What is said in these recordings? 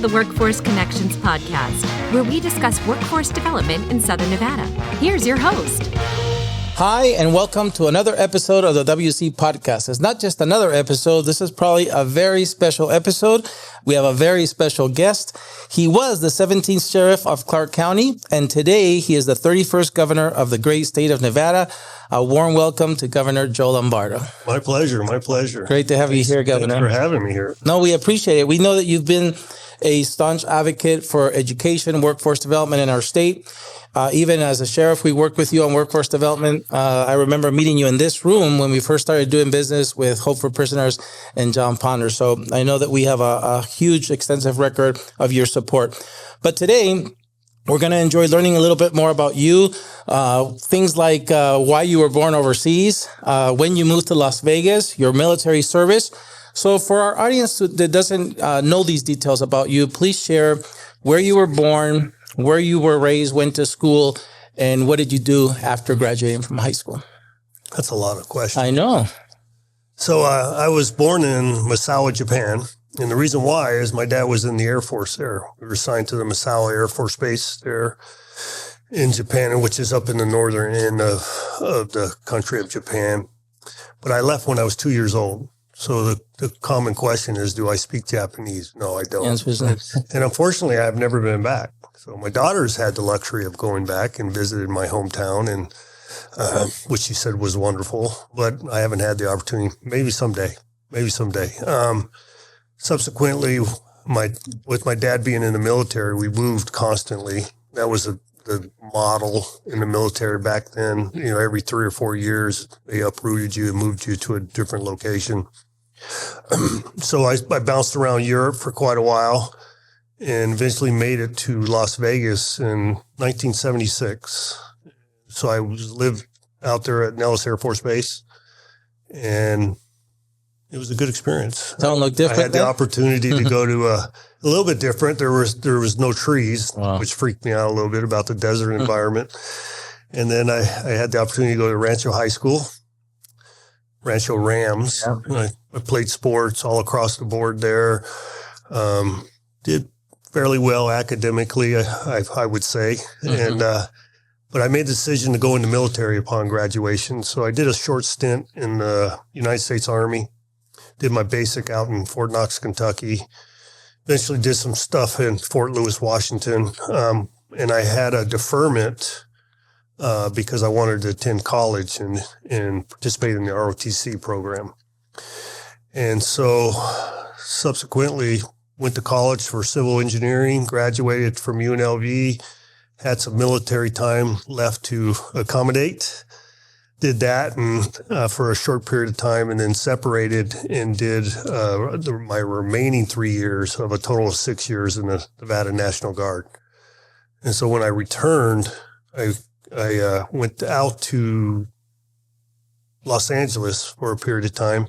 the Workforce Connections podcast, where we discuss workforce development in Southern Nevada. Here's your host. Hi, and welcome to another episode of the WC podcast. It's not just another episode. This is probably a very special episode. We have a very special guest. He was the 17th sheriff of Clark County, and today he is the 31st governor of the great state of Nevada. A warm welcome to Governor Joe Lombardo. My pleasure. My pleasure. Great to have you here, Governor. Thanks for having me here. No, we appreciate it. We know that you've been a staunch advocate for education, workforce development in our state. Even as a sheriff, we worked with you on workforce development. I remember meeting you in this room when we first started doing business with Hope for Prisoners and John Ponder. So I know that we have a huge, extensive record of your support. But today, we're going to enjoy learning a little bit more about you, things like why you were born overseas, when you moved to Las Vegas, your military service. So for our audience that doesn't know these details about you, please share where you were born, where you were raised, went to school, and what did you do after graduating from high school? That's a lot of questions. I know. So I was born in Misawa, Japan. And the reason why is my dad was in the Air Force there. We were assigned to the Misawa Air Force Base there in Japan, which is up in the northern end of the country of Japan. But I left when I was 2 years old. So the common question is, do I speak Japanese? No, I don't. And unfortunately, I've never been back. So my daughter's had the luxury of going back and visited my hometown, and which she said was wonderful. But I haven't had the opportunity. Maybe someday. Subsequently, with my dad being in the military, we moved constantly. That was the model in the military back then. You know, every 3 or 4 years, they uprooted you and moved you to a different location. So I bounced around Europe for quite a while and eventually made it to Las Vegas in 1976. So I lived out there at Nellis Air Force Base, and it was a good experience. Don't look different. I had the opportunity to go to a little bit different. There was no trees, wow, which freaked me out a little bit about the desert environment. And then I had the opportunity to go to Rancho High School, Rancho Rams. Yeah. I played sports all across the board there. Did fairly well academically, I would say. Mm-hmm. But I made the decision to go in the military upon graduation. So I did a short stint in the United States Army. Did my basic out in Fort Knox, Kentucky. Eventually did some stuff in Fort Lewis, Washington. And I had a deferment because I wanted to attend college and participate in the ROTC program. And so subsequently went to college for civil engineering, graduated from UNLV, had some military time left to accommodate. Did that and for a short period of time, and then separated and did my remaining 3 years of a total of 6 years in the Nevada National Guard. And so when I returned, I went out to Los Angeles for a period of time.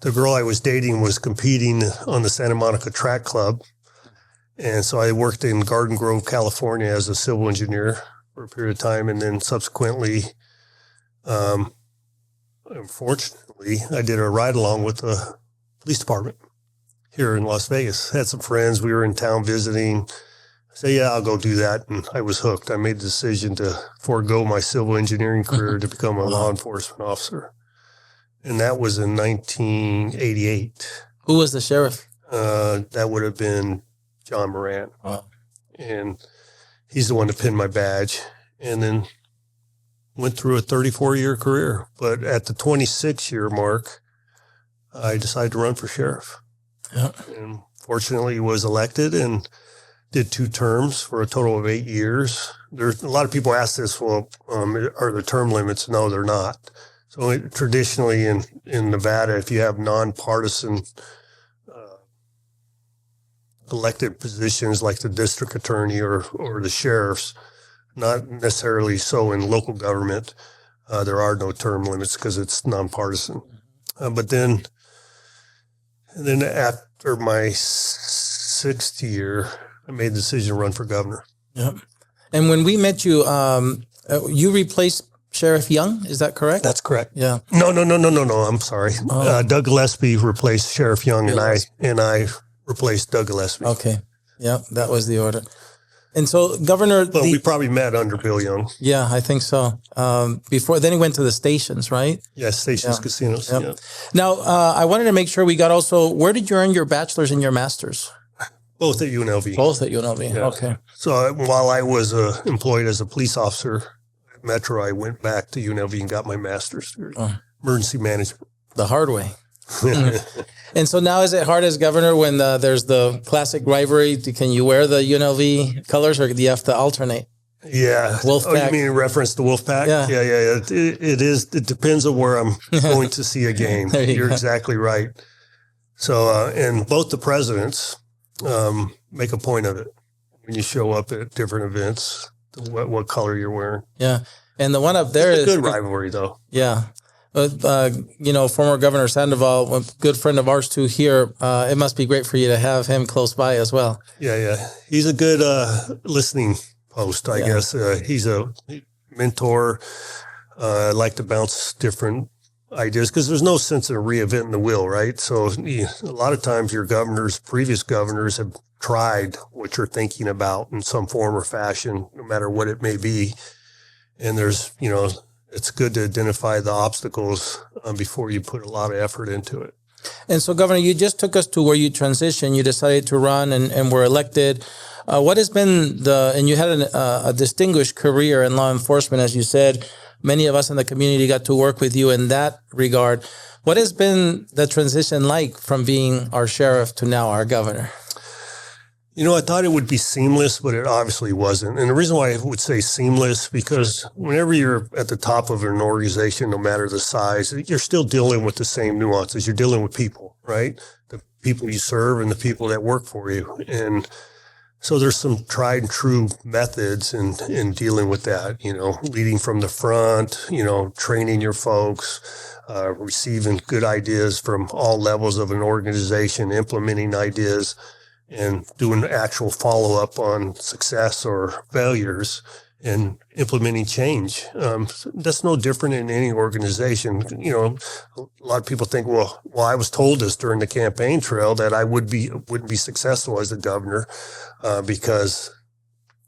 The girl I was dating was competing on the Santa Monica Track Club. And so I worked in Garden Grove, California as a civil engineer for a period of time. And then subsequently, unfortunately, I did a ride along with the police department here in Las Vegas. Had some friends. We were in town visiting. I said, yeah, I'll go do that. And I was hooked. I made the decision to forego my civil engineering career to become a law enforcement officer. And that was in 1988. Who was the sheriff? That would have been John Moran. Wow. And he's the one that pinned my badge. And then went through a 34-year career. But at the 26-year mark, I decided to run for sheriff. Yeah. And fortunately was elected and did 2 terms for a total of 8 years. There's a lot of people ask this, well, are there term limits? No, they're not. So traditionally in Nevada, if you have nonpartisan elected positions like the district attorney or the sheriffs, not necessarily so in local government, there are no term limits because it's nonpartisan. But then after my 6th year, I made the decision to run for governor. Yep. And when we met you, you replaced Sheriff Young, is that correct? That's correct. Yeah. No. I'm sorry. Doug Gillespie replaced Sheriff Young, and I replaced Doug Gillespie. Okay. Yeah, that was the order. And so, Governor... But we probably met under Bill Young. Yeah, I think so. Before, then he went to the stations, right? Yeah, stations, casinos. Yep. Yeah. Now, I wanted to make sure we got also, where did you earn your bachelor's and your master's? Both at UNLV. Both at UNLV, Yeah. okay. So while I was employed as a police officer at Metro, I went back to UNLV and got my master's degree, emergency management. The hard way. And so now is it hard as governor when there's the classic rivalry? Can you wear the UNLV colors or do you have to alternate? Yeah. Wolfpack. Oh, you mean in reference to Wolfpack? Yeah. Yeah. It is. It depends on where I'm going to see a game. You're go. exactly right. So, and both the presidents make a point of it when you show up at different events, what color you're wearing. Yeah. And the one up there it's a is good rivalry, though. Yeah. Former Governor Sandoval, a good friend of ours too here, it must be great for you to have him close by as well. Yeah. He's a good listening post, I guess. He's a mentor. I like to bounce different ideas because there's no sense of reinventing the wheel, right? So a lot of times your previous governors have tried what you're thinking about in some form or fashion, no matter what it may be. And there's, it's good to identify the obstacles before you put a lot of effort into it. And so, Governor, you just took us to where you transitioned. You decided to run and were elected. What has been and you had a distinguished career in law enforcement, as you said. Many of us in the community got to work with you in that regard. What has been the transition like from being our sheriff to now our governor? I thought it would be seamless, but it obviously wasn't. And the reason why I would say seamless, because whenever you're at the top of an organization, no matter the size, you're still dealing with the same nuances. You're dealing with people, right? The people you serve and the people that work for you. And so there's some tried and true methods in dealing with that, leading from the front, training your folks, receiving good ideas from all levels of an organization, implementing ideas, and doing actual follow-up on success or failures and implementing change. That's no different in any organization. A lot of people think, well, I was told this during the campaign trail that I wouldn't be successful as a governor because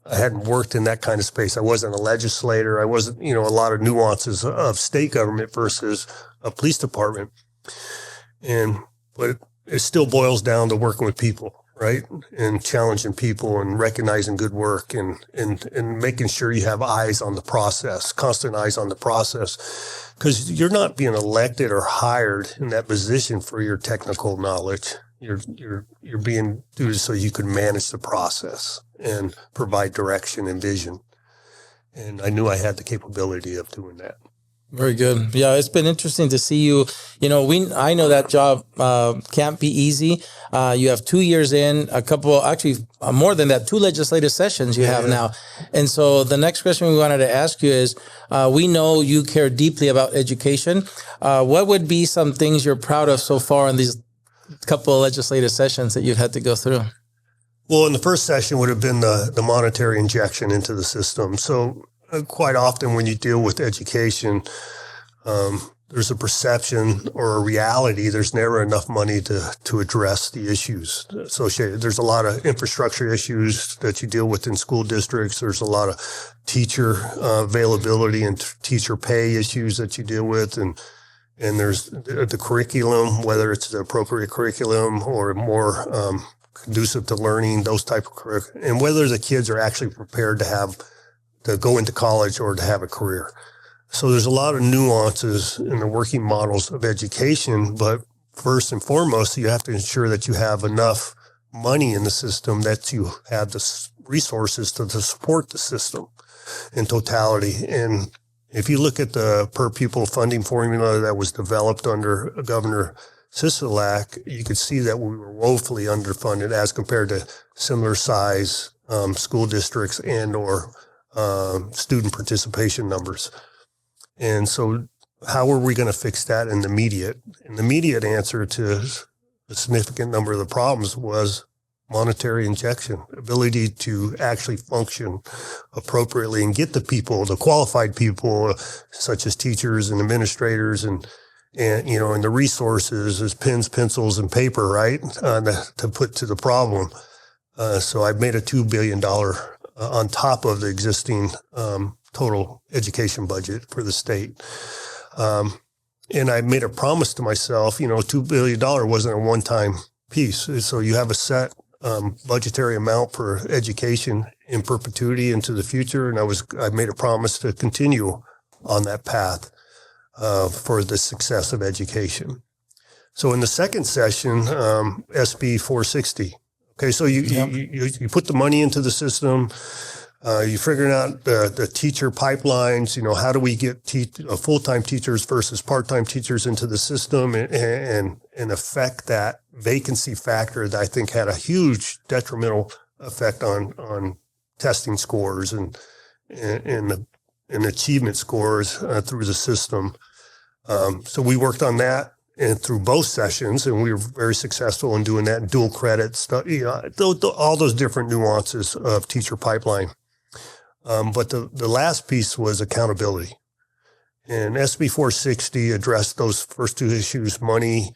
I hadn't worked in that kind of space. I wasn't a legislator. I wasn't, a lot of nuances of state government versus a police department. But it still boils down to working with people. Right. And challenging people and recognizing good work and making sure you have eyes on the process, constant eyes on the process, because you're not being elected or hired in that position for your technical knowledge. You're being due so you can manage the process and provide direction and vision. And I knew I had the capability of doing that. Very good. Yeah, it's been interesting to see you. I know that job can't be easy. You have 2 years in, more than that, 2 legislative sessions you have now. And so the next question we wanted to ask you is, we know you care deeply about education. What would be some things you're proud of so far in these couple of legislative sessions that you've had to go through? Well, in the first session would have been the monetary injection into the system. So quite often when you deal with education, there's a perception or a reality. There's never enough money to address the issues associated. There's a lot of infrastructure issues that you deal with in school districts. There's a lot of teacher availability and teacher pay issues that you deal with. And there's the curriculum, whether it's the appropriate curriculum or more conducive to learning, those type of curriculum, and whether the kids are actually prepared to go into college or to have a career. So there's a lot of nuances in the working models of education, but first and foremost, you have to ensure that you have enough money in the system, that you have the resources to support the system in totality. And if you look at the per pupil funding formula that was developed under Governor Sisolak, you could see that we were woefully underfunded as compared to similar size school districts and or student participation numbers. And so how are we going to fix that in the immediate? And the immediate answer to a significant number of the problems was monetary injection, ability to actually function appropriately and get the people, the qualified people, such as teachers and administrators and the resources as pens, pencils, and paper, right, to put to the problem. So I made a $2 billion on top of the existing total education budget for the state. And I made a promise to myself, $2 billion wasn't a one-time piece. So you have a set budgetary amount for education in perpetuity into the future. And I made a promise to continue on that path for the success of education. So in the second session, SB 460. Okay, so you put the money into the system. You're figuring out the teacher pipelines. How do we get full-time teachers versus part-time teachers into the system and affect that vacancy factor that I think had a huge detrimental effect on testing scores and achievement scores through the system. So we worked on that and through both sessions, and we were very successful in doing that. Dual credit stuff, all those different nuances of teacher pipeline. But the last piece was accountability. And SB 460 addressed those first two issues: money,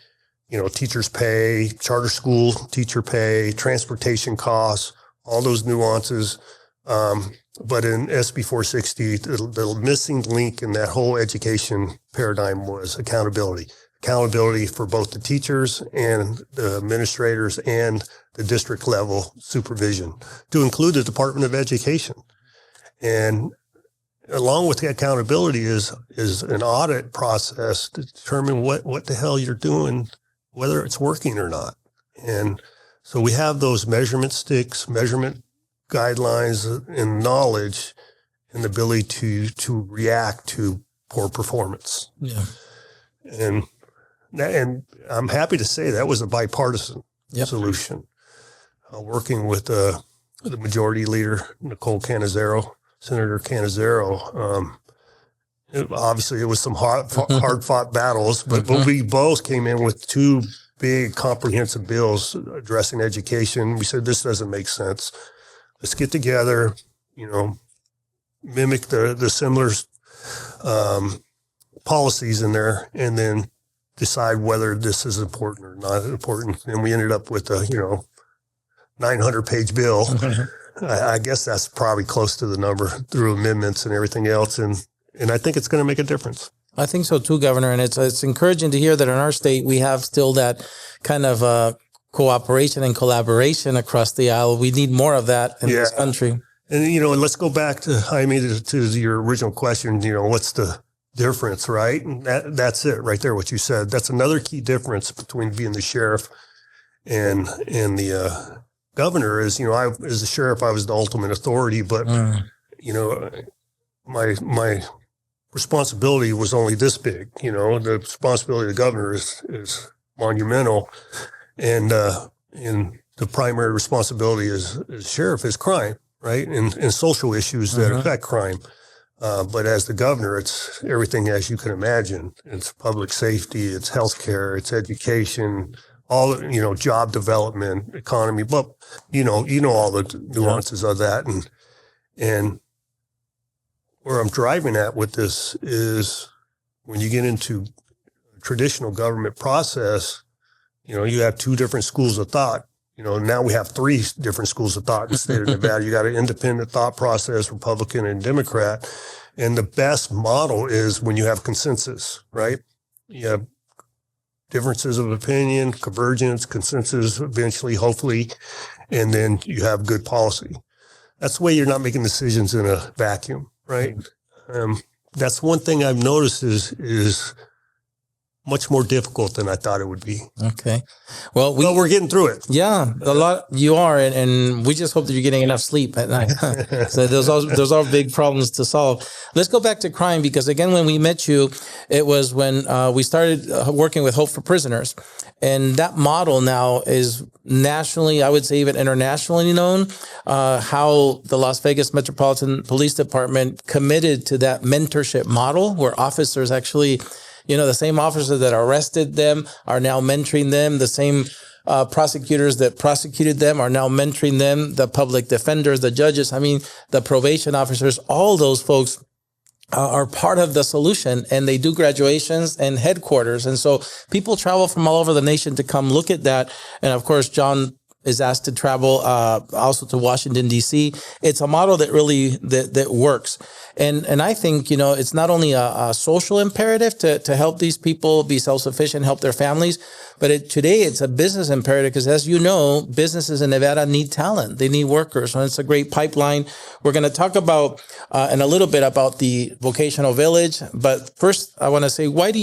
teachers' pay, charter school teacher pay, transportation costs, all those nuances. But in SB 460, the missing link in that whole education paradigm was accountability. Accountability for both the teachers and the administrators and the district level supervision, to include the Department of Education. And along with the accountability is an audit process to determine what the hell you're doing, whether it's working or not. And so we have those measurement sticks, measurement guidelines, and knowledge, and the ability to react to poor performance. Yeah. And I'm happy to say that was a bipartisan solution. Working with the majority leader, Senator Cannizzaro. Obviously, it was some hard-fought battles, but we both came in with two big comprehensive bills addressing education. We said, this doesn't make sense. Let's get together, mimic the similar policies in there, and then decide whether this is important or not important. And we ended up with a 900-page bill. I guess that's probably close to the number through amendments and everything else. And I think it's going to make a difference. I think so too, Governor. And it's encouraging to hear that in our state, we have still that kind of cooperation and collaboration across the aisle. We need more of that in this country. And, and let's go back to, Jaime, to your original question, what's the difference, right? And that's it right there, what you said. That's another key difference between being the sheriff and the governor is, as a sheriff, I was the ultimate authority, but, my responsibility was only this big. The responsibility of the governor is monumental. And the primary responsibility as sheriff is crime, right? And social issues that affect crime. But as the governor, it's everything as you can imagine. It's public safety, it's healthcare, it's education, all, job development, economy, but, all the nuances of that. And where I'm driving at with this is when you get into traditional government process, you have two different schools of thought. Now we have three different schools of thought in the state of Nevada. You got an independent thought process, Republican and Democrat. And the best model is when you have consensus, right? You have differences of opinion, convergence, consensus, eventually, hopefully, and then you have good policy. That's the way you're not making decisions in a vacuum, right? That's one thing I've noticed is much more difficult than I thought it would be. Okay. Well, we're getting through it. Yeah, a lot you are, and we just hope that you're getting enough sleep at night. So those are big problems to solve. Let's go back to crime, because again, when we met you, it was when we started working with Hope for Prisoners. And that model now is nationally, I would say even internationally known, how the Las Vegas Metropolitan Police Department committed to that mentorship model where officers actually, the same officers that arrested them are now mentoring them. The same prosecutors that prosecuted them are now mentoring them. The public defenders, the judges, the probation officers, all those folks are part of the solution, and they do graduations and headquarters. And so people travel from all over the nation to come look at that. And of course, John is asked to travel also to Washington, D.C. It's a model that really that works. And I think, it's not only a social imperative to help these people be self-sufficient, help their families, but today it's a business imperative because, as you know, businesses in Nevada need talent. They need workers. And it's a great pipeline. We're going to talk about in a little bit about the vocational village. But first, I want to say, what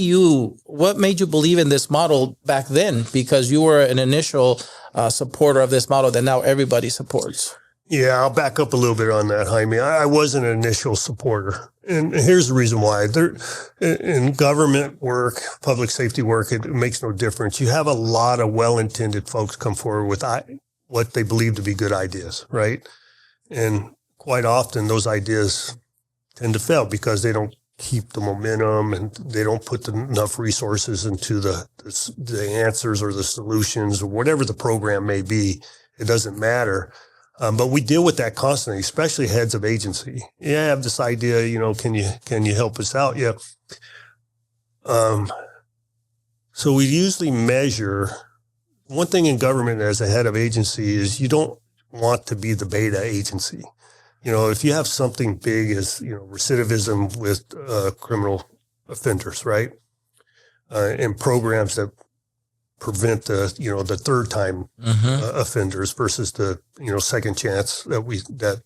made you believe in this model back then? Because you were an initial supporter of this model that now everybody supports. Yeah, I'll back up a little bit on that, Jaime. I wasn't an initial supporter. And here's the reason why. In government work, public safety work, it makes no difference. You have a lot of well-intended folks come forward with what they believe to be good ideas, right? And quite often those ideas tend to fail because they don't keep the momentum and they don't put enough resources into the answers or the solutions or whatever the program may be. It doesn't matter. But we deal with that constantly, especially heads of agency. Yeah, I have this idea, can you help us out? Yeah. So we usually measure, one thing in government as a head of agency is you don't want to be the beta agency. If you have something big as, recidivism with criminal offenders, right? And programs that prevent the third time offenders versus the, second chance that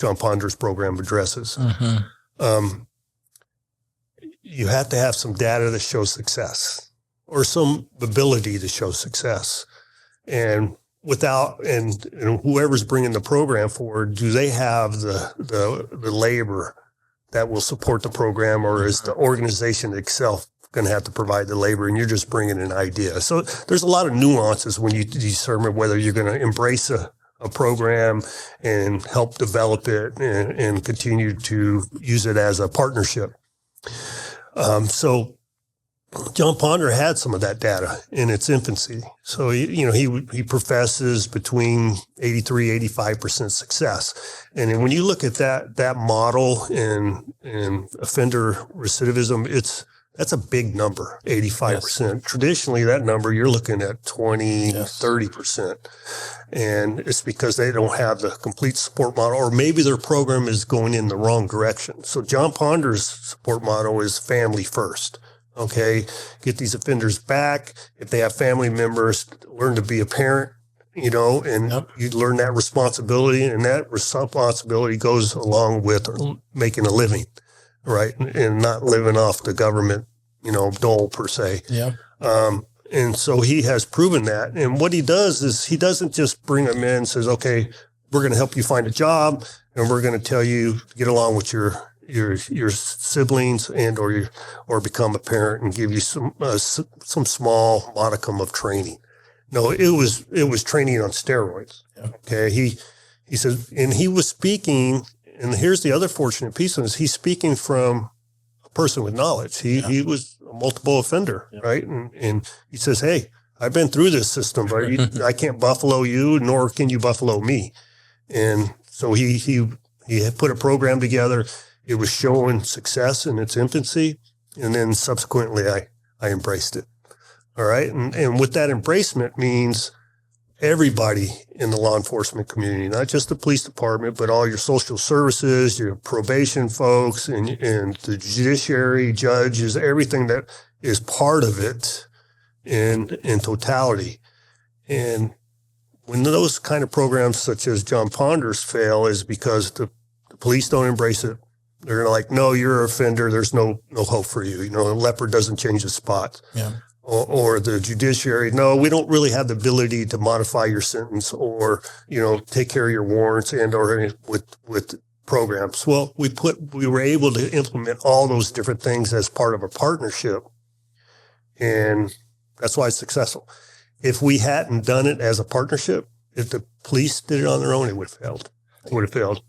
John Ponder's program addresses. You have to have some data that shows success or some ability to show success. And whoever's bringing the program forward, do they have the labor that will support the program, or is the organization itself going to have to provide the labor and you're just bringing an idea? So there's a lot of nuances when you determine whether you're going to embrace a program and help develop it and continue to use it as a partnership. So John Ponder had some of that data in its infancy. So, he professes between 83, 85% success. And when you look at that model in offender recidivism, that's a big number, 85%. Yes. Traditionally, that number, you're looking at 20, 30%. And it's because they don't have the complete support model, or maybe their program is going in the wrong direction. So John Ponder's support model is family first. Okay, get these offenders back. If they have family members, learn to be a parent, and you learn that responsibility, and that responsibility goes along with making a living, right? And not living off the government, dole per se. Yeah. And so he has proven that. And what he does is he doesn't just bring them in and says, okay, we're going to help you find a job and we're going to tell you to get along with your siblings and or become a parent and give you some small modicum of training. No, it was training on steroids. Yeah. Okay. He says, and he was speaking, and here's the other fortunate piece of this. He's speaking from a person with knowledge. He was a multiple offender, right? And he says, hey, I've been through this system, but I can't buffalo you, nor can you buffalo me. And so he had put a program together. It was showing success in its infancy, and then subsequently I embraced it. All right. And what that embracement means, everybody in the law enforcement community, not just the police department, but all your social services, your probation folks, and the judiciary, judges, everything that is part of it in totality. And when those kind of programs such as John Ponder's fail is because the police don't embrace it. They're like, no, you're an offender. There's no hope for you. A leopard doesn't change the spots. Yeah. Or the judiciary, no, we don't really have the ability to modify your sentence or, take care of your warrants or with programs. Well, we were able to implement all those different things as part of a partnership. And that's why it's successful. If we hadn't done it as a partnership, if the police did it on their own, it would have failed.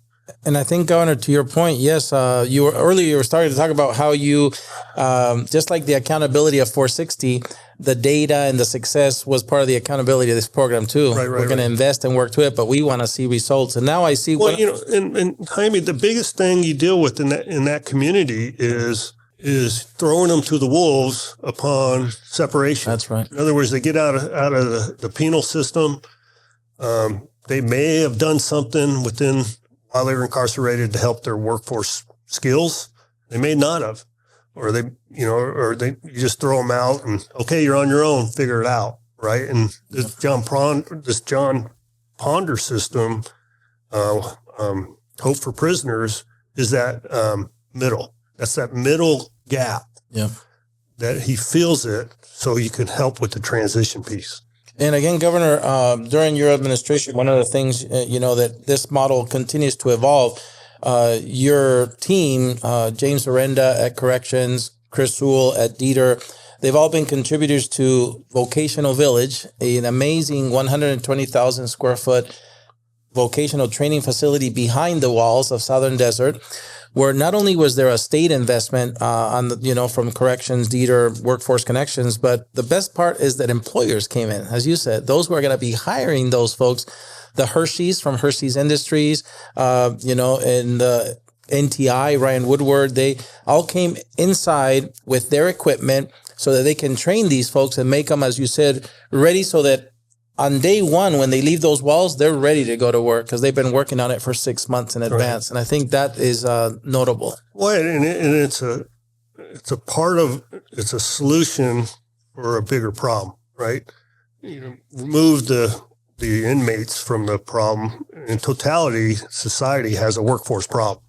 And I think, Governor, to your point, yes, you were starting to talk about how you, just like the accountability of 460, the data and the success was part of the accountability of this program too. Right, we're going to invest and work to it, but we want to see results. And now I see. Well, and Jaime, the biggest thing you deal with in that community is throwing them to the wolves upon separation. That's right. In other words, they get out of the penal system. They may have done something while they were incarcerated to help their workforce skills. They may not have, or you just throw them out and, okay, you're on your own, figure it out. Right. And this John Ponder system, Hope for Prisoners, is that middle. That's that middle gap. Yeah. That he feels it, so you can help with the transition piece. And again, Governor, during your administration, one of the things, that this model continues to evolve, your team, James Arenda at Corrections, Chris Sewell at Dieter, they've all been contributors to Vocational Village, an amazing 120,000 square foot vocational training facility behind the walls of Southern Desert, where not only was there a state investment from Corrections, Dieter, Workforce Connections, but the best part is that employers came in, as you said, those who are going to be hiring those folks, the Hershey's from Hershey's Industries, and the NTI, Ryan Woodward, they all came inside with their equipment so that they can train these folks and make them, as you said, ready so that on day one, when they leave those walls, they're ready to go to work because they've been working on it for 6 months in advance. Right. And I think that is notable. Well, and it's a solution for a bigger problem, right? Remove the inmates from the problem. In totality, society has a workforce problem,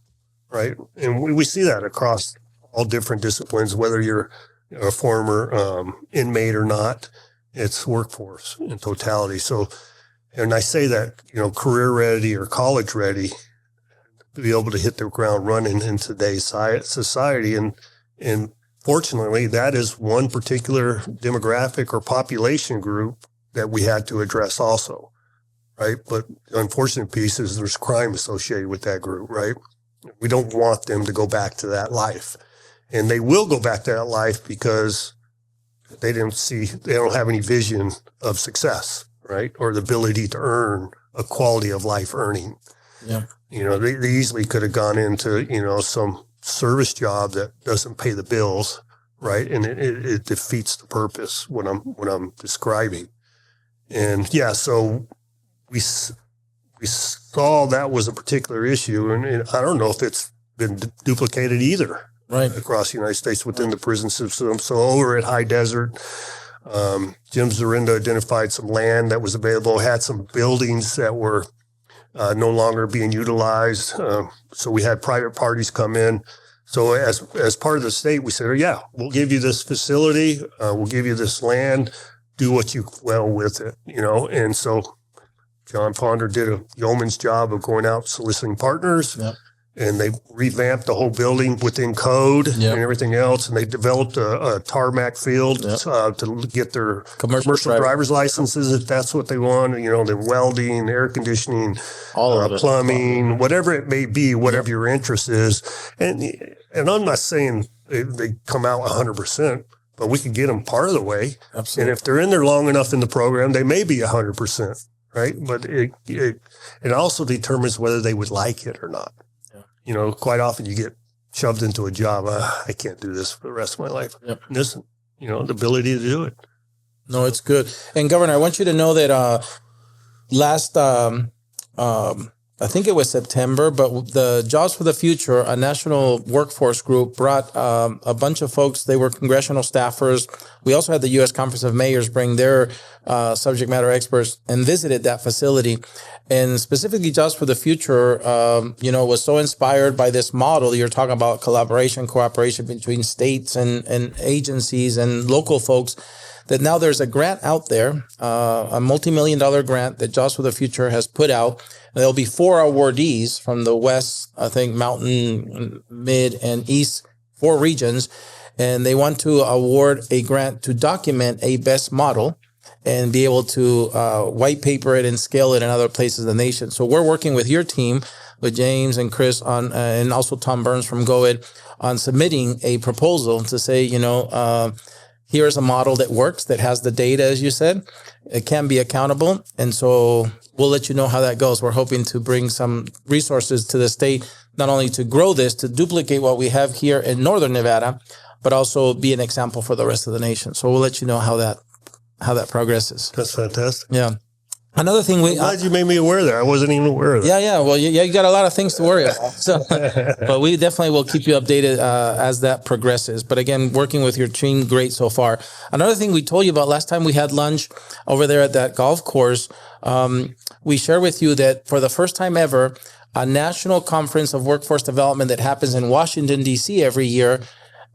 right? And we see that across all different disciplines, whether you're a former inmate or not. It's workforce in totality. So, and I say that, career ready or college ready to be able to hit the ground running in today's society. And fortunately, that is one particular demographic or population group that we had to address also, right? But the unfortunate piece is there's crime associated with that group, right? We don't want them to go back to that life. And they will go back to that life because they don't have any vision of success, right? Or the ability to earn a quality of life earning. Yeah. They easily could have gone into, some service job that doesn't pay the bills, right? And it defeats the purpose what I'm describing. And yeah, so we saw that was a particular issue, and I don't know if it's been duplicated either. Right. Across the United States within the prison system. So over at High Desert, Jim Zorinda identified some land that was available, had some buildings that were no longer being utilized. So we had private parties come in. So as part of the state, we said, yeah, we'll give you this facility. We'll give you this land. Do what you will with it, And so John Ponder did a yeoman's job of going out soliciting partners. Yep. And they revamped the whole building within code and everything else. And they developed a tarmac field to get their commercial driver's licenses if that's what they want. The welding, air conditioning, plumbing, whatever it may be, whatever your interest is. And I'm not saying they come out 100%, but we could get them part of the way. Absolutely. And if they're in there long enough in the program, they may be 100%, right? But it also determines whether they would like it or not. Quite often you get shoved into a job. I can't do this for the rest of my life. Yep. And this, the ability to do it. No, it's good. And Governor, I want you to know that last, I think it was September, but the Jobs for the Future, a national workforce group, brought a bunch of folks. They were congressional staffers. We also had the U.S. Conference of Mayors bring their subject matter experts and visited that facility. And specifically, Jobs for the Future, was so inspired by this model. You're talking about collaboration, cooperation between states and agencies and local folks, that now there's a grant out there, a multi-million-dollar grant that Jobs for the Future has put out. And there'll be 4 awardees from the West, I think, Mountain, Mid, and East, 4 regions. And they want to award a grant to document a best model and be able to white paper it and scale it in other places in the nation. So we're working with your team, with James and Chris on, and also Tom Burns from GoEd, on submitting a proposal to say, here's a model that works, that has the data, as you said. It can be accountable. And so we'll let you know how that goes. We're hoping to bring some resources to the state, not only to grow this, to duplicate what we have here in Northern Nevada, but also be an example for the rest of the nation. So we'll let you know how that progresses. That's fantastic. Yeah. Another thing I'm glad you made me aware of that. I wasn't even aware of that. Yeah. Well, you got a lot of things to worry about. So, but we definitely will keep you updated as that progresses. But again, working with your team, great so far. Another thing we told you about last time we had lunch over there at that golf course, we shared with you that for the first time ever, a national conference of workforce development that happens in Washington, D.C. every year,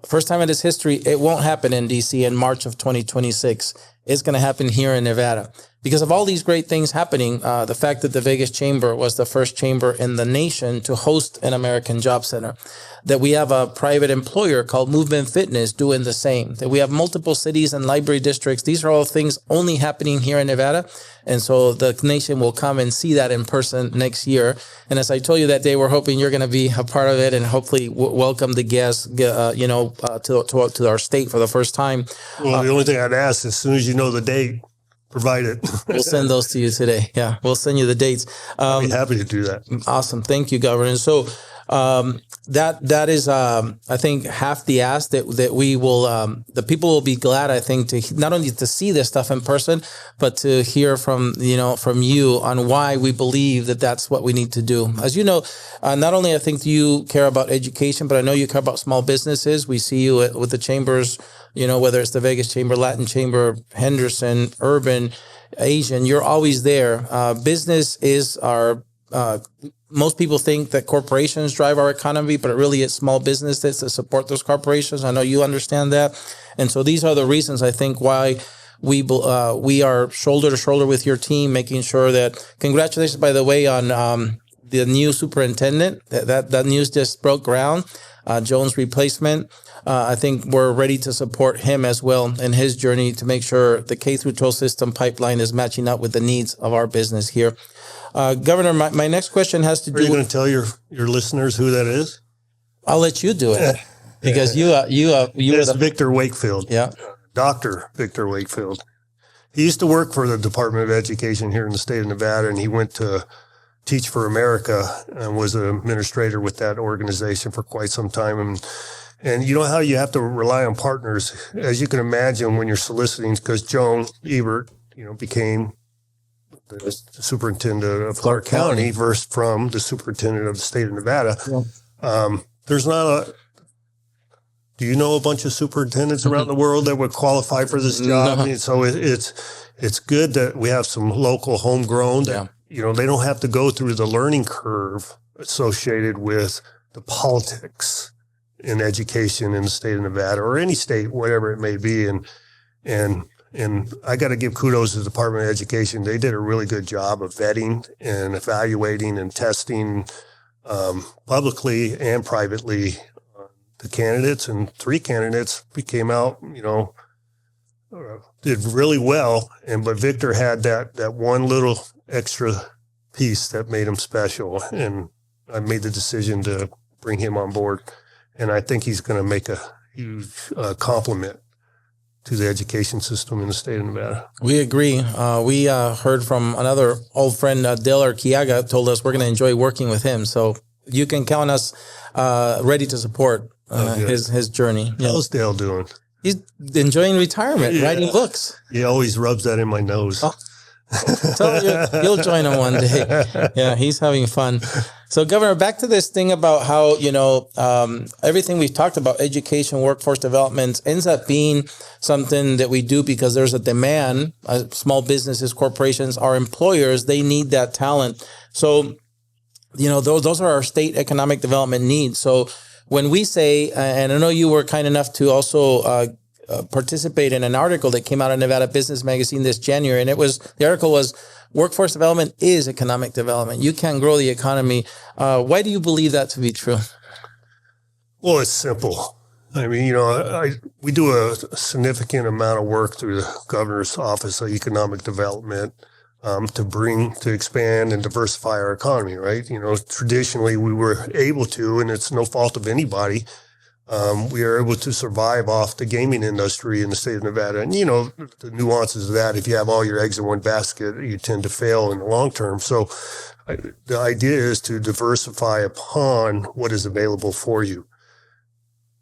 first time in its history, it won't happen in D.C. in March of 2026. It's going to happen here in Nevada. Because of all these great things happening, the fact that the Vegas Chamber was the first chamber in the nation to host an American Job Center, that we have a private employer called Movement Fitness doing the same, that we have multiple cities and library districts. These are all things only happening here in Nevada. And so the nation will come and see that in person next year. And as I told you that day, we're hoping you're going to be a part of it and hopefully welcome the guests, to our state for the first time. Well, the only thing I'd ask, as soon as you know the date, provide it. We'll send those to you today. Yeah, we'll send you the dates. I'd be happy to do that. Awesome. Thank you, Governor. So that is, I think, half the ask that we will, the people will be glad, I think, to not only to see this stuff in person, but to hear from you on why we believe that that's what we need to do. As you know, not only I think you care about education, but I know you care about small businesses. We see you with the chambers, whether it's the Vegas Chamber, Latin Chamber, Henderson, Urban, Asian, you're always there. Business is our, most people think that corporations drive our economy, but it really is small businesses that support those corporations. I know you understand that. And so these are the reasons I think why we are shoulder to shoulder with your team, making sure that, congratulations, by the way, on the new superintendent. That news just broke ground. Jones' replacement. I think we're ready to support him as well in his journey to make sure the K-12 system pipeline is matching up with the needs of our business here. Governor, my next question has to do. Are you going to tell your listeners who that is? I'll let you do it because you It's Victor Wakefield. Yeah, Dr. Victor Wakefield. He used to work for the Department of Education here in the state of Nevada, and he went to Teach for America and was an administrator with that organization for quite some time. And you know how you have to rely on partners, as you can imagine, when you're soliciting, because Joan Ebert, became the superintendent of Clark County versus from the superintendent of the state of Nevada. Yeah. There's not do you know a bunch of superintendents around the world that would qualify for this job? No. And so it's good that we have some local homegrown that, they don't have to go through the learning curve associated with the politics in education in the state of Nevada or any state, whatever it may be. And I got to give kudos to the Department of Education. They did a really good job of vetting and evaluating and testing publicly and privately the candidates. And 3 candidates came out, did really well. But Victor had that one little extra piece that made him special. And I made the decision to bring him on board. And I think he's going to make a huge compliment to the education system in the state of Nevada. We agree. We heard from another old friend, Dale Arquiaga, told us we're going to enjoy working with him. So you can count us ready to support his journey. How's Dale doing? He's enjoying retirement, writing books. He always rubs that in my nose. Oh. So you'll join him one day. Yeah, he's having fun. So, Governor, back to this thing about how, everything we've talked about, education, workforce development, ends up being something that we do because there's a demand. Small businesses, corporations, our employers, they need that talent. So, those are our state economic development needs. So when we say, and I know you were kind enough to also participate in an article that came out of Nevada Business Magazine this January, and the article was workforce development is economic development. You can't grow the economy. Why do you believe that to be true? Well, it's simple. I mean, we do a significant amount of work through the governor's office of economic development to expand and diversify our economy, right? Traditionally we were able to, and it's no fault of anybody, we are able to survive off the gaming industry in the state of Nevada. And, the nuances of that, if you have all your eggs in one basket, you tend to fail in the long term. So the idea is to diversify upon what is available for you.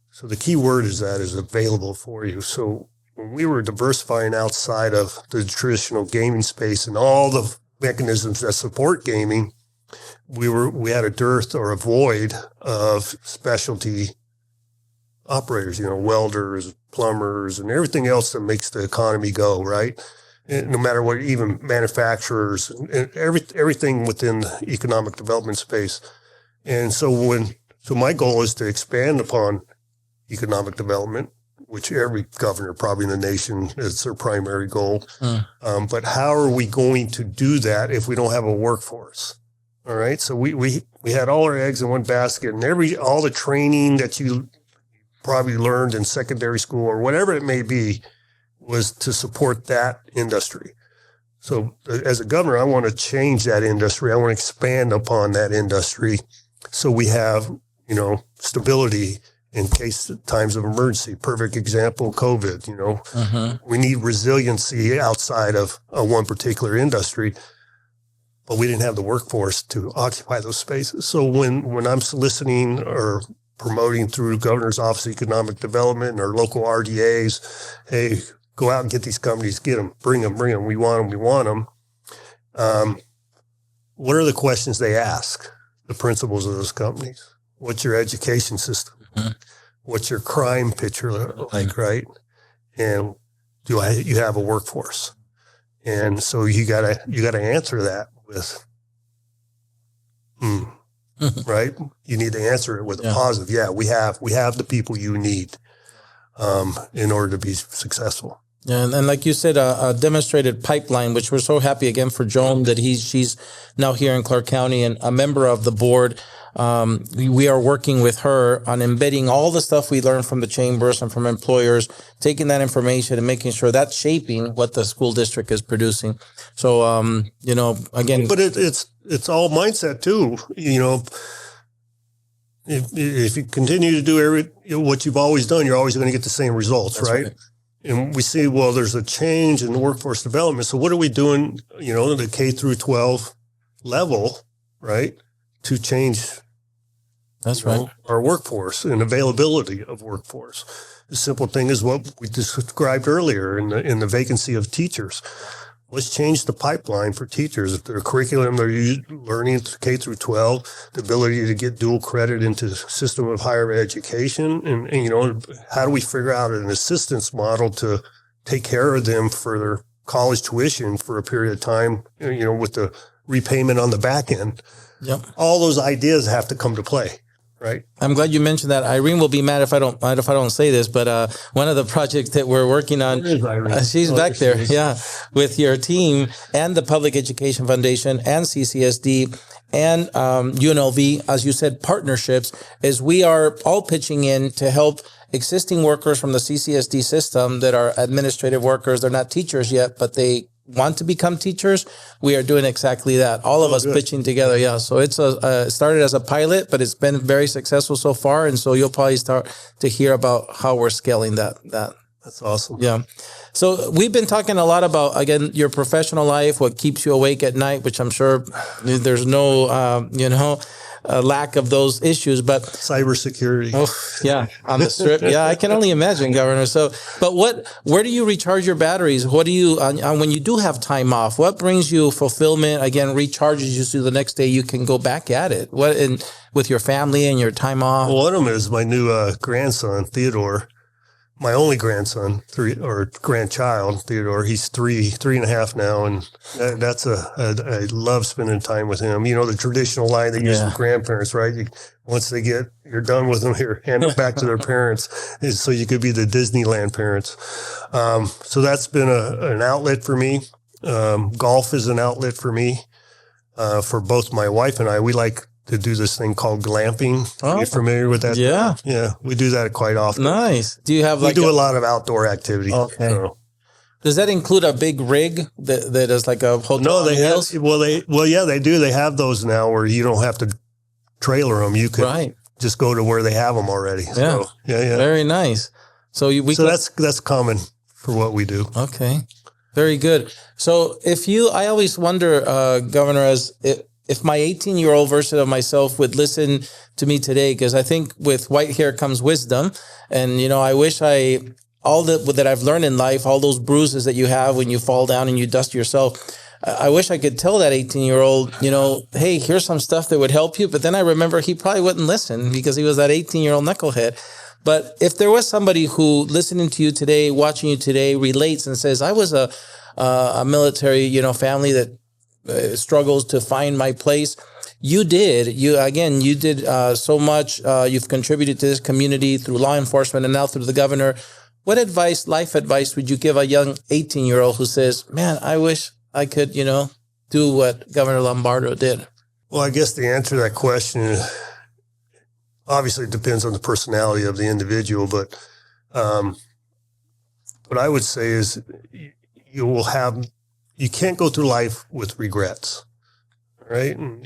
So the key word is available for you. So when we were diversifying outside of the traditional gaming space and all the mechanisms that support gaming, we had a dearth or a void of specialty operators, welders, plumbers, and everything else that makes the economy go, right? And no matter what, even manufacturers and everything within the economic development space. And so my goal is to expand upon economic development, which every governor probably in the nation is their primary goal. But how are we going to do that if we don't have a workforce? All right. So we had all our eggs in one basket, and all the training that you probably learned in secondary school or whatever it may be was to support that industry. So as a governor, I want to change that industry. I want to expand upon that industry so we have, stability in times of emergency. Perfect example, COVID, we need resiliency outside of one particular industry, but we didn't have the workforce to occupy those spaces. So when I'm soliciting or promoting through the Governor's Office of Economic Development or local RDAs, hey, go out and get these companies, get them, bring them, we want them. What are the questions they ask the principals of those companies? What's your education system? What's your crime picture like, right? And you have a workforce? And so you gotta answer that with, right? You need to answer it with a positive. Yeah, we have the people you need in order to be successful. Yeah, and like you said, a demonstrated pipeline, which we're so happy again for Joan that she's now here in Clark County and a member of the board. We are working with her on embedding all the stuff we learned from the chambers and from employers, taking that information and making sure that's shaping what the school district is producing. So, again, but it's all mindset too. If you continue to do what you've always done, you're always going to get the same results, that's right? And we see, well, there's a change in workforce development. So what are we doing, the K through 12 level, right, to change that's right, our workforce and availability of workforce? The simple thing is what we described earlier in the vacancy of teachers. Let's change the pipeline for teachers. If their curriculum they're learning K through 12, the ability to get dual credit into the system of higher education, and how do we figure out an assistance model to take care of them for their college tuition for a period of time, with the repayment on the back end. Yep. All those ideas have to come to play. Right. I'm glad you mentioned that. Irene will be mad if I don't say this, but one of the projects that we're working on, she's back there, with your team and the Public Education Foundation and CCSD and UNLV, as you said, partnerships, is we are all pitching in to help existing workers from the CCSD system that are administrative workers. They're not teachers yet, but they want to become teachers. We are doing exactly that. All of us pitching together. Yeah. So it's started as a pilot, but it's been very successful so far. And so you'll probably start to hear about how we're scaling that. That's awesome. Yeah. So we've been talking a lot about, again, your professional life, what keeps you awake at night, which I'm sure there's no, lack of those issues, but cybersecurity. Oh, yeah, on the strip. Yeah, I can only imagine, Governor. So, but where do you recharge your batteries? What do you, when you do have time off, what brings you fulfillment? Again, recharges you so the next day you can go back at it. With your family and your time off? Well, one of them is my new grandson, Theodore. My only grandson, grandchild, Theodore. He's three and a half now, and I love spending time with him. The traditional line they use with grandparents, right? Once you're done with them, hand them back to their parents, so you could be the Disneyland parents. So that's been an outlet for me. Golf is an outlet for me. For both my wife and I, we like to do this thing called glamping. Are you familiar with that? Yeah. Yeah. We do that quite often. Nice. Do you have we do a lot of outdoor activity. Okay. So. Does that include a big rig that is like a hotel? No, they do. They have those now where you don't have to trailer them. You could just go to where they have them already. Yeah. So, yeah. Very nice. So that's common for what we do. Okay. Very good. So I always wonder, Governor, if my 18-year-old version of myself would listen to me today, because I think with white hair comes wisdom. And, I wish all that I've learned in life, all those bruises that you have when you fall down and you dust yourself, I wish I could tell that 18-year-old, hey, here's some stuff that would help you. But then I remember he probably wouldn't listen because he was that 18-year-old knucklehead. But if there was somebody who listening to you today, watching you today, relates and says, I was a military, family that struggles to find my place. You did. You did so much. You've contributed to this community through law enforcement and now through the governor. What life advice would you give a young 18-year-old who says, man, I wish I could, do what Governor Lombardo did? Well, I guess the answer to that question obviously depends on the personality of the individual, but what I would say is you can't go through life with regrets, right? And,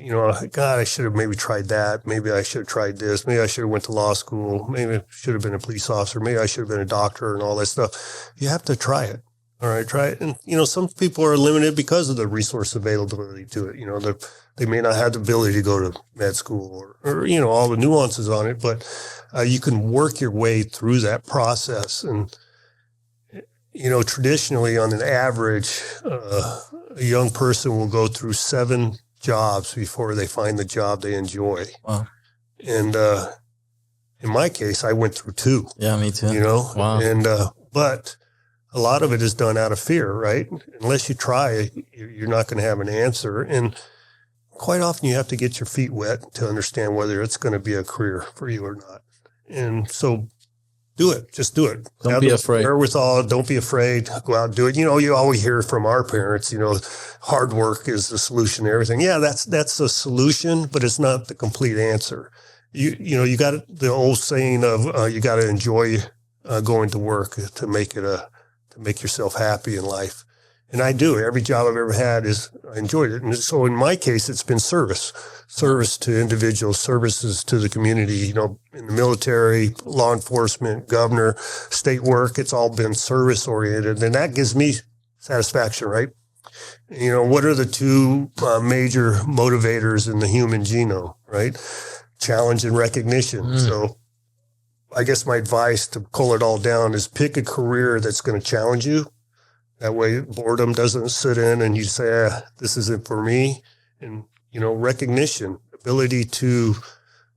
God, I should have maybe tried that. Maybe I should have tried this. Maybe I should have went to law school. Maybe I should have been a police officer. Maybe I should have been a doctor and all that stuff. You have to try it. All right, try it. And, some people are limited because of the resource availability to it. They may not have the ability to go to med school or all the nuances on it, but you can work your way through that process. And, traditionally on an average, a young person will go through 7 jobs before they find the job they enjoy. Wow. And in my case, I went through 2. Yeah, me too. Wow. And but a lot of it is done out of fear, right? Unless you try, you're not going to have an answer. And quite often you have to get your feet wet to understand whether it's going to be a career for you or not. And so do it. Just do it. Don't be afraid. Wherewithal. Don't be afraid. Go out and do it. You always hear from our parents, hard work is the solution to everything. Yeah, that's a solution, but it's not the complete answer. You got the old saying of you got to enjoy going to work to make yourself happy in life. And I do. Every job I've ever had I enjoyed it. And so in my case, it's been service to individuals, services to the community, in the military, law enforcement, governor, state work. It's all been service oriented. And that gives me satisfaction, right? What are the 2 major motivators in the human genome, right? Challenge and recognition. So I guess my advice to pull it all down is pick a career that's going to challenge you. That way boredom doesn't sit in and you say, this isn't for me. And, recognition, ability to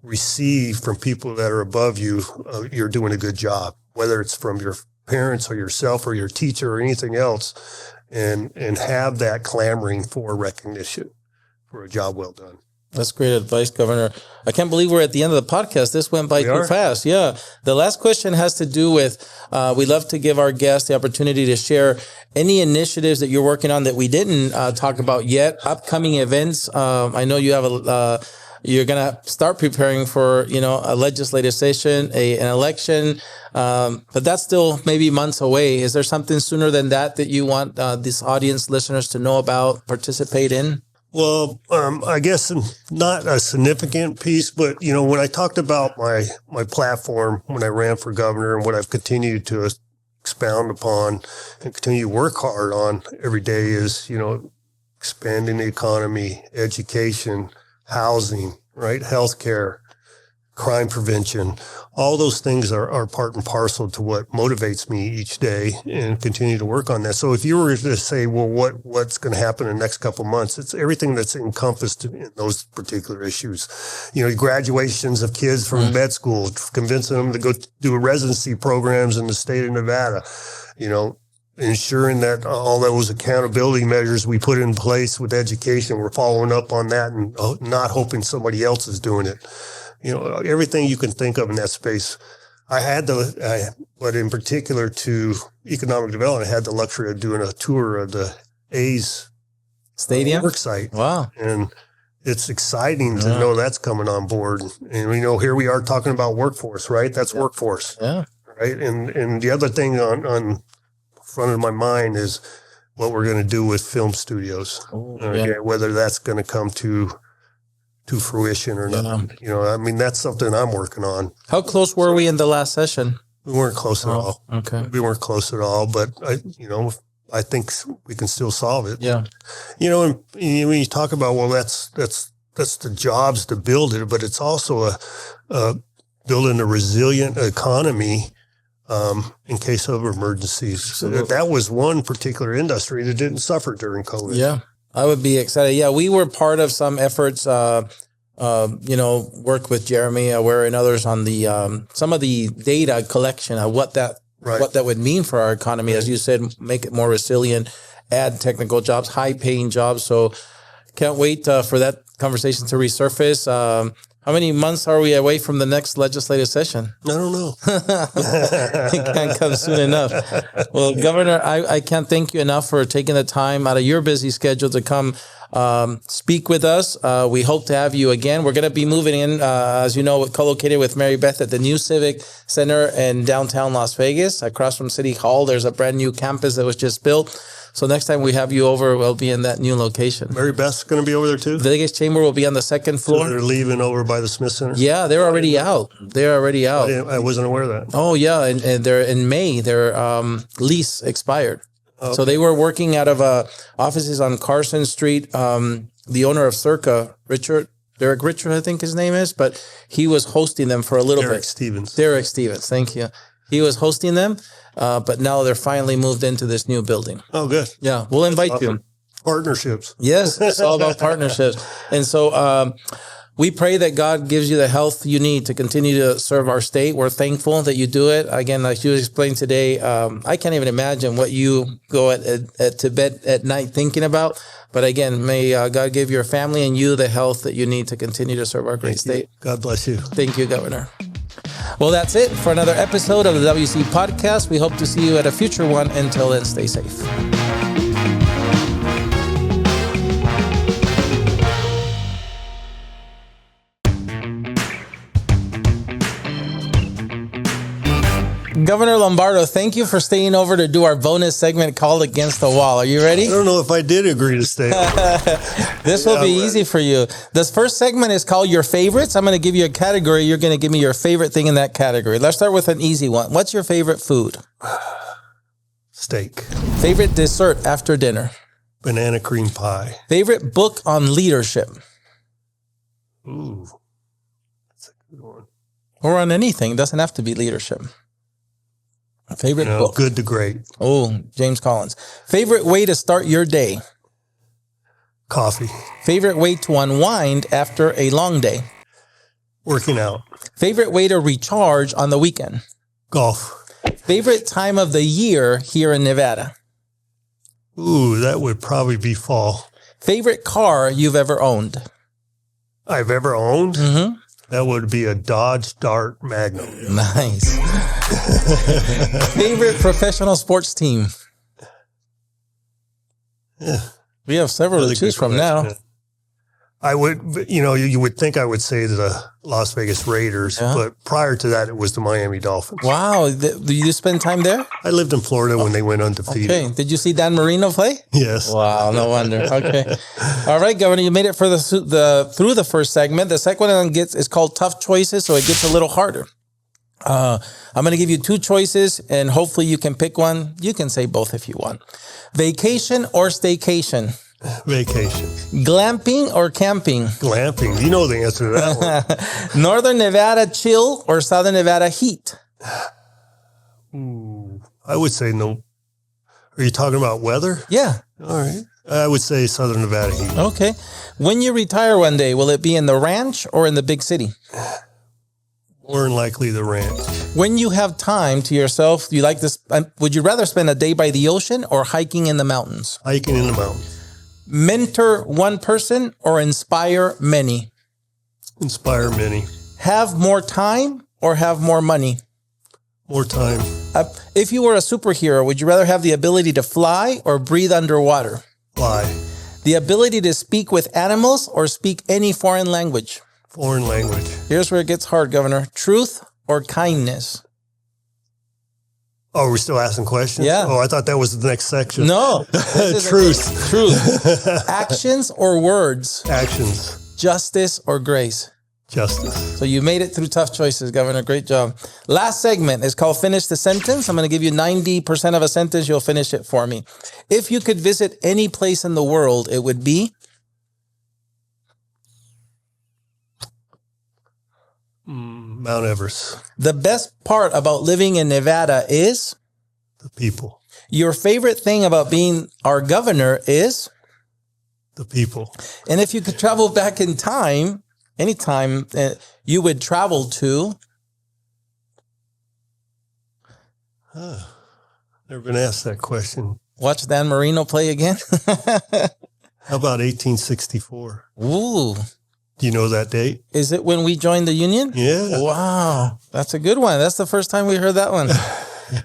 receive from people that are above you, you're doing a good job, whether it's from your parents or yourself or your teacher or anything else, and have that clamoring for recognition for a job well done. That's great advice, Governor. I can't believe we're at the end of the podcast. This went by too fast. Yeah. The last question has to do with, we love to give our guests the opportunity to share any initiatives that you're working on that we didn't talk about yet, upcoming events. I know you have you're going to start preparing for, a legislative session, an election, but that's still maybe months away. Is there something sooner than that you want this audience listeners to know about, participate in? Well, I guess not a significant piece, but, when I talked about my platform when I ran for governor and what I've continued to expound upon and continue to work hard on every day is, expanding the economy, education, housing, right? Healthcare, crime prevention. All those things are part and parcel to what motivates me each day and continue to work on that. So if you were to say, well, what's going to happen in the next couple of months? It's everything that's encompassed in those particular issues. Graduations of kids from med school, convincing them to go do residency programs in the state of Nevada, ensuring that all those accountability measures we put in place with education, we're following up on that and not hoping somebody else is doing it. Everything you can think of in that space. But in particular to economic development, I had the luxury of doing a tour of the A's stadium work site. Wow. And it's exciting to know that's coming on board. And here we are talking about workforce, right? That's workforce. Yeah. Right. And the other thing on front of my mind is what we're going to do with film studios. Whether that's going to come to fruition or not. That's something I'm working on. How close were we in the last session? We weren't close at all. Okay. We weren't close at all, but I think we can still solve it. Yeah. And when you talk about, well, that's the jobs to build it, but it's also building a resilient economy in case of emergencies. So that was one particular industry that didn't suffer during COVID. Yeah. I would be excited. Yeah, we were part of some efforts, work with Jeremy, Aware, and others on the some of the data collection of what that would mean for our economy. As you said, make it more resilient, add technical jobs, high-paying jobs. So can't wait for that conversation to resurface. How many months are we away from the next legislative session? I don't know. It can't come soon enough. Well, Governor, I can't thank you enough for taking the time out of your busy schedule to come speak with us. We hope to have you again. We're going to be moving in, as you know, co-located with Mary Beth at the new Civic Center in downtown Las Vegas. Across from City Hall, there's a brand new campus that was just built. So next time we have you over, we'll be in that new location. Mary Beth's going to be over there too? The Vegas Chamber will be on the second floor. So they're leaving over by the Smith Center? Yeah, they're already out. I wasn't aware of that. Oh, yeah. And they're in May. Their lease expired. Okay. So they were working out of offices on Carson Street. The owner of Circa, Derek Richard, I think his name is, but he was hosting them for a little bit. Derek Stevens, thank you. He was hosting them, but now they're finally moved into this new building. Oh, good. Yeah, we'll invite you. Partnerships. Yes, it's all about partnerships. And so we pray that God gives you the health you need to continue to serve our state. We're thankful that you do it. Again, like you explained today, I can't even imagine what you go to bed at night thinking about. But again, may God give your family and you the health that you need to continue to serve our great state. God bless you. Thank you, Governor. Well, that's it for another episode of the WC Podcast. We hope to see you at a future one. Until then, stay safe. Governor Lombardo, thank you for staying over to do our bonus segment called Against the Wall. Are you ready? I don't know if I did agree to stay. This will be easy for you. This first segment is called Your Favorites. I'm going to give you a category. You're going to give me your favorite thing in that category. Let's start with an easy one. What's your favorite food? Steak. Favorite dessert after dinner? Banana cream pie. Favorite book on leadership? Ooh, that's a good one. Or on anything. It doesn't have to be leadership. Favorite book? Good to Great. Oh, James Collins. Favorite way to start your day? Coffee. Favorite way to unwind after a long day? Working out. Favorite way to recharge on the weekend? Golf. Favorite time of the year here in Nevada? Ooh, that would probably be fall. Favorite car you've ever owned? I've ever owned? Mm-hmm. That would be a Dodge Dart Magnum. Nice. Favorite professional sports team? Yeah. We have several to choose from now. I would, you would think I would say the Las Vegas Raiders, but prior to that, it was the Miami Dolphins. Wow. Did you spend time there? I lived in Florida when they went undefeated. Okay. Did you see Dan Marino play? Yes. Wow. No wonder. Okay. All right, Governor, you made it for through the first segment. The second one is called Tough Choices, so it gets a little harder. I'm going to give you two choices, and hopefully you can pick one. You can say both if you want. Vacation or staycation? Vacation. Glamping or camping? Glamping. You know the answer to that one. Northern Nevada chill or Southern Nevada heat? Ooh, I would say no. Are you talking about weather? Yeah. All right. I would say Southern Nevada heat. Okay. When you retire one day, will it be in the ranch or in the big city? More than likely the ranch. When you have time to yourself, would you rather spend a day by the ocean or hiking in the mountains? Hiking in the mountains. Mentor one person or inspire many? Inspire many. Have more time or have more money? More time. If you were a superhero, would you rather have the ability to fly or breathe underwater? Fly. The ability to speak with animals or speak any foreign language? Foreign language. Here's where it gets hard, Governor. Truth or kindness? Oh, we're still asking questions? Yeah. Oh, I thought that was the next section. No. Truth. Truth. Actions or words? Actions. Justice or grace? Justice. So you made it through tough choices, Governor. Great job. Last segment is called Finish the Sentence. I'm going to give you 90% of a sentence. You'll finish it for me. If you could visit any place in the world, it would be? Mount Everest. The best part about living in Nevada is? The people. Your favorite thing about being our governor is? The people. And if you could travel back in time, anytime, you would travel to? Never been asked that question. Watch Dan Marino play again? How about 1864? Ooh. Do you know that date? Is it when we joined the Union? Yeah. Wow. That's a good one. That's the first time we heard that one.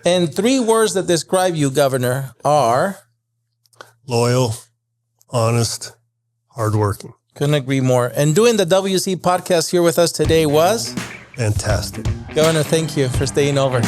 And 3 words that describe you, Governor, are? Loyal, honest, hardworking. Couldn't agree more. And doing the WC podcast here with us today was? Fantastic. Governor, thank you for staying over.